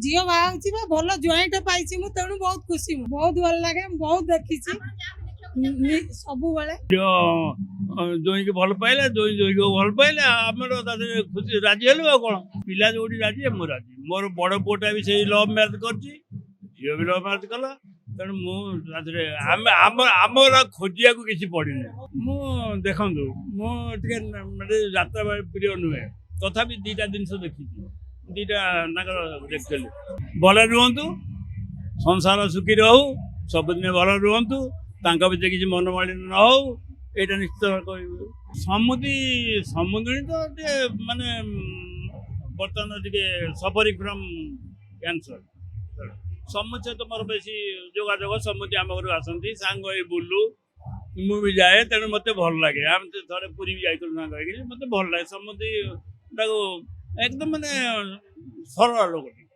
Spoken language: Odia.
ଝିଅ ବାହା ହଉଛି ବା ଭଲ ଜ୍ୱାଇଁଟେ ପାଇଛି ମୁଁ ତେଣୁ ବହୁତ ଖୁସି ମୁଁ ବହୁତ ଭଲ ଲାଗେ ମୁଁ ବହୁତ ଦେଖିଛି ସବୁବେଳେ ଜୋଇଁକି ଭଲ ପାଇଲେ ଜୋଇଁକି ଭଲ ପାଇଲେ ଆମର ତା ଦେହରେ ଖୁସି ରାଜି ହେଲୁ ଆଉ କଣ ପିଲା ଯୋଉଠି ରାଜି ମୁଁ ରାଜି ମୋର ବଡ ପୁଅଟା ବି ସେଇ ଲଭ୍ ମ୍ୟାରେଜ କରିଛି ଝିଅ ବି ଲଭ୍ ମ୍ୟାରେଜ କଲା ତେଣୁ ମୁଁ ତା ଦେହରେ ଆମର ଖୋଜିବାକୁ କିଛି ପଡ଼ିନି ମୁଁ ଦେଖନ୍ତୁ ମୁଁ ଟିକେ ମାନେ ଯାତ୍ରା ପ୍ରିୟ ନୁହେଁ ତଥାପି ଦିଟା ଜିନିଷ ଦେଖିଛି ଦିଟା ତାଙ୍କର ଦେଖିଥିଲି ଭଲ ରୁହନ୍ତୁ ସଂସାର ସୁଖୀ ରହୁ ସବୁଦିନେ ଭଲ ରୁହନ୍ତୁ ତାଙ୍କ ଭିତରେ କିଛି ମନମାଳିନ୍ୟ ନ ହଉ ଏଇଟା ନିଶ୍ଚିତ କହିବୁ ସମୁଦ୍ରୀ ତ ଟିକେ ମାନେ ବର୍ତ୍ତମାନ ଟିକେ ସଫରିଂ ଫ୍ରମ୍ କ୍ୟାନ୍ସର ସମସ୍ତେ ତ ମୋର ବେଶୀ ଯୋଗାଯୋଗ ସମସ୍ତେ ଆମ ଘରକୁ ଆସନ୍ତି ସାଙ୍ଗ ହେଇ ବୁଲୁ ମୁଁ ବି ଯାଏ ତେଣୁ ମତେ ଭଲ ଲାଗେ ଆମେ ଥରେ ପୁରୀ ବି ଯାଇଥିଲୁ ସାଙ୍ଗ ହେଇକି ମତେ ଭଲ ଲାଗେ ସମସ୍ତେ ତାକୁ ଏକଦମ ମାନେ ସରଳ ଲୋକଟି